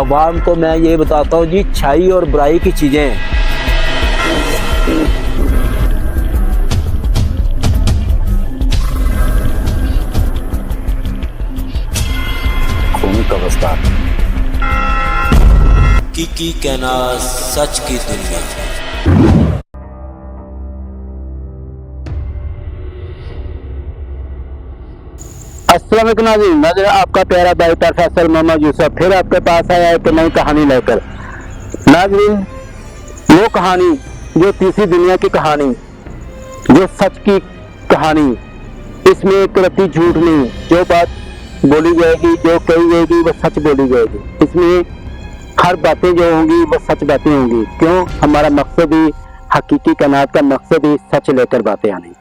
अवाम को मैं ये बताता हूँ जी, अच्छाई और बुराई की चीज़ें खून का वस्ता की कहना सच की दुनिया। अस्सलाम वालेकुम नाज़रीन, मैं आपका प्यारा भाई प्रोफेसर मोहम्मद यूसुफ फिर आपके पास आया एक नई कहानी लेकर। नाज़रीन, वो कहानी जो तीसरी दुनिया की कहानी, जो सच की कहानी, इसमें एक रत्ती झूठ नहीं, जो बात बोली जाएगी, जो कही जाएगी वो सच बोली जाएगी। इसमें हर बातें जो होंगी वो सच बातें होंगी। क्यों? हमारा मकसद ही, हकीकी कायनात का मकसद ही सच लेकर बातें आनी।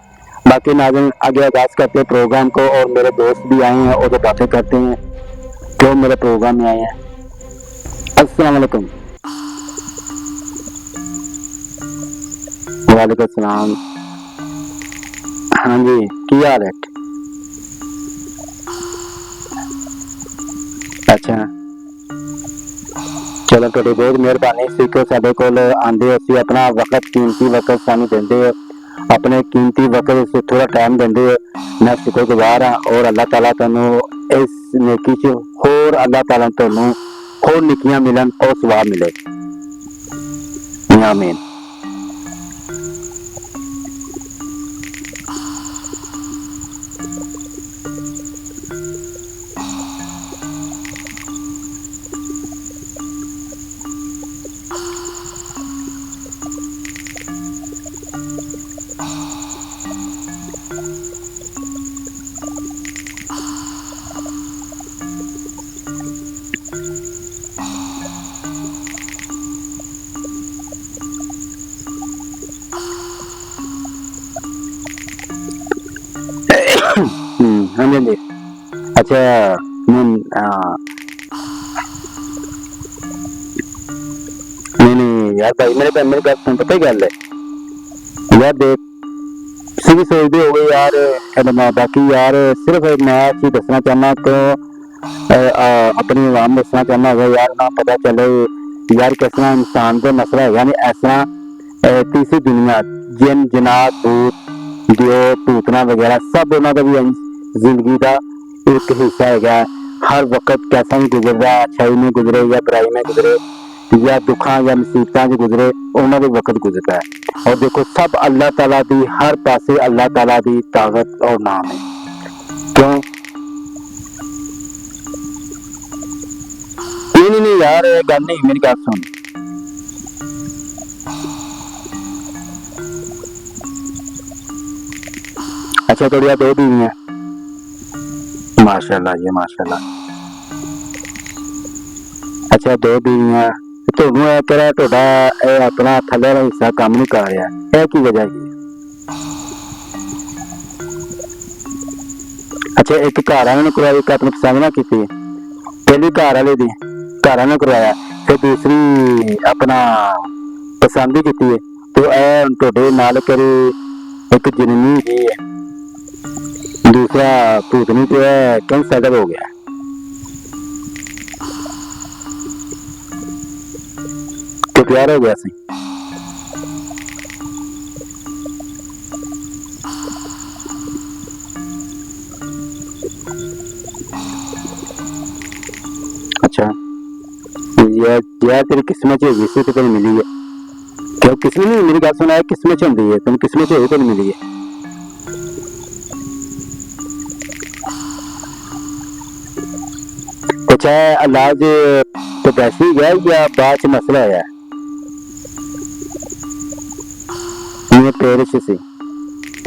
बाकी नाज़रीन, आगे आगाज करते हैं प्रोग्राम को, और मेरे दोस्त भी आए हैं और वो बातें करते हैं जो मेरे प्रोग्राम में आए हैं। अस्सलाम वालेकुम। वालेकुम सलाम। हाँ जी, की हाल है? अच्छा, चलो थोड़ी बहुत मेहरबानी सीखो, साडे कोल आंदे असीं अपना वक्त, कीमती वक्त सानू देंदे हो, अपने कीमती वक्त से थोड़ा टाइम देंदे हो। मैं शुक्रगुजार हाँ, और अल्लाह ताला तुहानू इस नेकी च होर, अल्लाह ताला तुहानू होर नेकियां मिलन और सवाब मिले। आमीन। हाँ जी। अच्छा, नहीं यार भाई, मेरे बात सुन, पता ही गल है यार, देख सही सोचते हो गए यार, बाकी यार सिर्फ मैं चीज दसना चाहना तो अपनी आवाम दसना चाहना है यार, ना पता चले यार किस तरह इंसान का मसला है, यानी इस तरह तीसरी दुनिया, जिन जनात, भूत, दियो, भूतना वगैरह सब उन्हों का भी जिंदगी का एक हिस्सा है। हर वक्त कैसा भी गुजर रहा है, अच्छाई में गुजरे या बुराई में गुजरे, या दुखा या मुसीबत गुजरे, उन्होंने वक्त गुजरता है। और देखो, सब अल्लाह ताला दी, हर पासे अल्लाह ताला दी ताकत और नाम है। क्यों? नहीं यार, गल नहीं, मेरी गल सुन। अच्छा, थोड़ी दो बीवियां? माशाल्लाह जी, माशाल्लाह। अच्छा, दो बीवियां, ਤੁਹਾਨੂੰ ਇਹ ਕਿਹੜਾ ਤੁਹਾਡਾ ਇਹ ਆਪਣਾ ਥੱਲੇ ਵਾਲਾ ਹਿੱਸਾ ਕੰਮ ਨਹੀਂ ਕਰ ਰਿਹਾ, ਇਹ ਕੀ ਵਜ੍ਹਾ ਹੈ? ਅੱਛਾ, ਇੱਕ ਘਰ ਵਾਲੇ ਨੂੰ ਕਰਵਾਇਆ, ਇੱਕ ਆਪਣੀ ਪਸੰਦ ਨਾ ਕੀਤੀ, ਪਹਿਲੀ ਘਰ ਵਾਲੇ ਦੀ ਘਰ ਵਾਲੇ ਨੂੰ ਕਰਵਾਇਆ, ਫਿਰ ਦੂਸਰੀ ਆਪਣਾ ਪਸੰਦ ਹੀ ਕੀਤੀ ਹੈ, ਤੇ ਇਹ ਤੁਹਾਡੇ ਨਾਲ ਕਰੀ ਇੱਕ ਜਨਨੀ ਹੈਗੀ ਹੈ, दूसरा भूतनी तो है, कौन सेटअप हो गया? तो प्यार हो गया सी? अच्छा यार, तेरी किस्मत होगी सी तो तेरी मिली है। क्यों किस्मत नहीं? मेरी गल सुना है, किस्मत होती है, तुम किस्मत होगी तो मिली है। अच्छा, इलाज तो वैसे ही गया या बाद च मसला है? ये पेरिश से।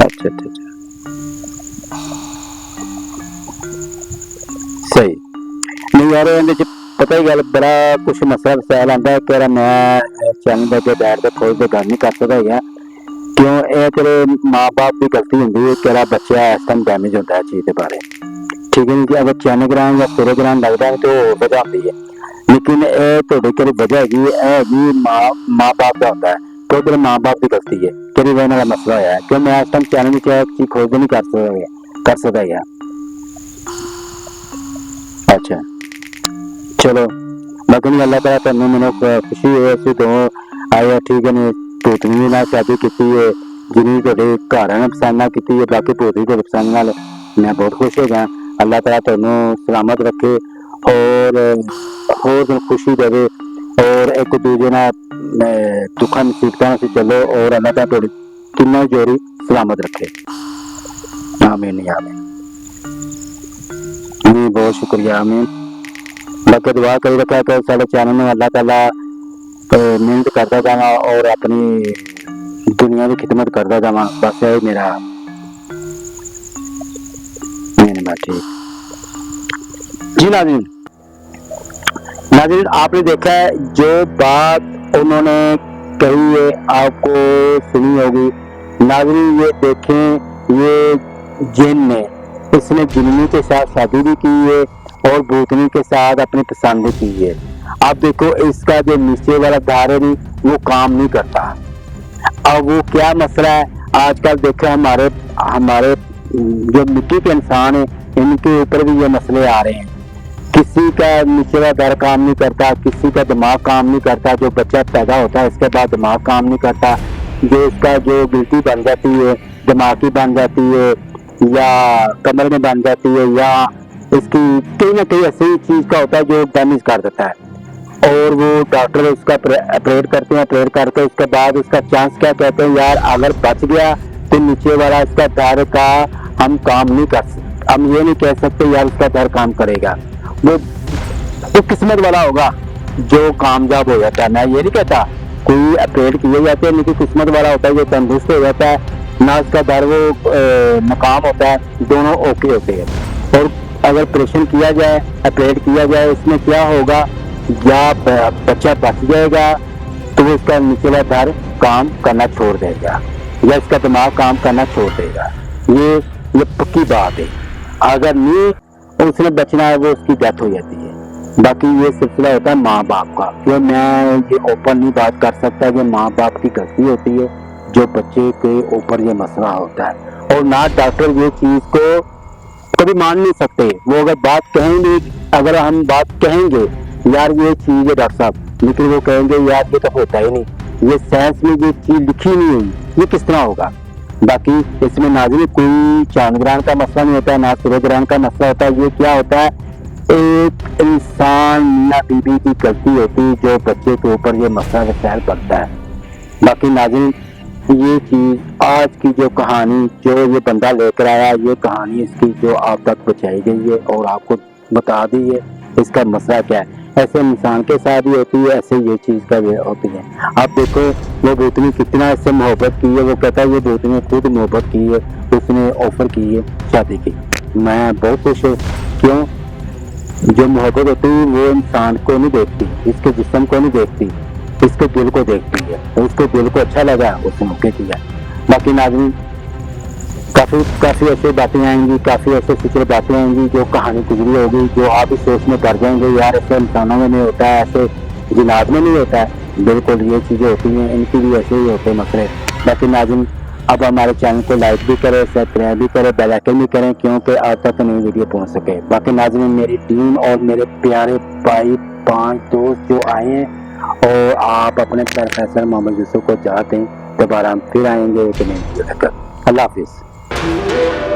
अच्छा अच्छा अच्छा, सही नहीं यार, इहदे च पता ही गल, बड़ा कुछ मसला वसायल आंदा है कि मैं चैनल के बैठ के खोल के गल नहीं कर सकता है। क्यों? ये तेरे माँ बाप की गलती होंगी है कि बच्चा इस टाइम डैमेज होता है चीज़ के बारे, ठीक है जी। अगर चैनग्राम या तेरेग्राम लगता है तो वजह आती है, लेकिन ये थोड़ी केरी वजह हैगी माँ बाप का होता है, तो तेरे माँ बाप की गलती है, तेरी वजह का मसला होया है। क्यों? मैं इस टाइम चैनल की एक चीज खोज नहीं कर सकता है। अच्छा चलो, बाकी नहीं अल्लाह ताला तेन मैंने खुशी है असं तो आया ठीक है ने पोतनी नाल शादी की है जिन्हें तेरे घर ने पसंद ना की है बाकी पोतनी तेरे पसंद नाल मैं बहुत खुश हो गया अल्लाह ताला तेन सलामत रखे और खुशी देवे और एक दूजे ना दुखा मुसीबतों से चलो और अल्लाह ताला थोड़ी तीनों जोड़ी सलामत रखे आमीन आमीन जी बहुत शुक्रिया आमीन बाकी दुआ करी रखा कि सारे चैनल में अल्लाह ताला मेहनत करता जावा और अपनी दुनिया की खिदमत करता जावा बस है मेरा ठीक जी नाज़रीन आपने देखा है जो बात उन्होंने कही है आपको सुनी होगी नाज़रीन ये देखें ये जिन ने इसने जिन्नी के साथ शादी भी की है और भूतनी के साथ अपनी पसंद की है आप देखो इसका जो नीचे वाला धार है वो काम नहीं करता अब वो क्या मसला है आजकल देखो हमारे जो मिट्टी के इंसान है इनके ऊपर भी ये मसले आ रहे हैं किसी का निचला दर काम नहीं करता किसी का दिमाग काम नहीं करता जो बच्चा पैदा होता है इसके बाद दिमाग काम नहीं करता जो इसका जो गिल्टी बन जाती है दिमागी बन जाती है या कमर में बन जाती है या इसकी कहीं ना कहीं ऐसी चीज का होता है जो डैमेज कर देता है और वो डॉक्टर उसका ऑपरेट करते हैं ऑपरेट करके उसके बाद उसका चांस क्या कहते हैं यार अगर बच गया तो नीचे वाला इसका दर का हम काम नहीं कर सकते हम ये नहीं कह सकते यार उसका दर काम करेगा वो किस्मत वाला होगा जो कामयाब हो जाता है मैं ये नहीं कहता कोई ऑपरेट किए जाते हैं लेकिन किस्मत वाला होता है जो तंदुरुस्त हो जाता है ना उसका दर वो मकाम होता है दोनों ओके होते हैं और अगर ऑपरेशन किया जाए ऑपरेट किया जाए इसमें क्या होगा या बच्चा बच जाएगा तो वो इसका निचला दर काम करना छोड़ देगा या इसका दिमाग काम करना छोड़ देगा ये पक्की बात है अगर नहीं उसने बचना है वो उसकी डेथ हो जाती है बाकी ये सिलसिला होता है माँ बाप का क्यों मैं ये ओपन नहीं बात कर सकता कि माँ बाप की गलती होती है जो बच्चे के ऊपर ये मसला होता है और ना डॉक्टर ये चीज को कभी मान नहीं सकते वो अगर बात कहेंगे अगर हम बात कहेंगे यार ये चीज है डॉक्टर साहब लेकिन वो कहेंगे यार ये तो होता ही नहीं ये साइंस में ये चीज लिखी नहीं हुई ये किस तरह होगा बाकी इसमें नाज़रीन कोई चांदग्रहण का मसला नहीं होता है ना सूर्य ग्रहण का मसला होता है ये क्या होता है एक इंसान या बीबी की गलती होती है जो बच्चे के ऊपर ये मसला वसैल पड़ता है बाकी नाज़रीन ये चीज आज की जो कहानी जो ये बंदा लेकर आया ये कहानी इसकी जो आप तक पहुंचाई गई है और आपको बता दी है इसका मसला क्या है ऐसे इंसान के साथ भी होती है ऐसे ये चीज का भी होती है आप देखो वो भूतनी कितना इससे मोहब्बत की है वो कहता है ये भूतनी खुद मोहब्बत की है उसने ऑफर की है शादी की मैं बहुत खुश हूँ क्यों जो मोहब्बत होती है वो इंसान को नहीं देखती इसके जिस्म को नहीं देखती इसके दिल को देखती है उसके दिल को अच्छा लगा उसने मौके किया बाकी नाज़रीन काफी ऐसी बातें आएंगी काफी ऐसे फिक्र बातें आएंगी जो कहानी गुजरी होगी जो आप इस सोच में कर जाएंगे यार ऐसे इंसानों में नहीं होता है ऐसे जिनात में नहीं होता है बिल्कुल ये चीजें होती हैं इनकी भी ऐसे ही होते हैं मसले बाकी नाज़रीन अब हमारे चैनल को लाइक भी करें सब्सक्राइब भी करें बेल आइकन भी करें क्योंकि आज तक नई वीडियो पहुंच सके बाकी नाज़रीन मेरी टीम और मेरे प्यारे भाई 5 दोस्त जो आए हैं और आप अपने प्रोफेसर मोहम्मद यूसुफ को चाहते हैं दोबारा हम फिर आएंगे एक नई वीडियो लेकर अल्लाह हाफिज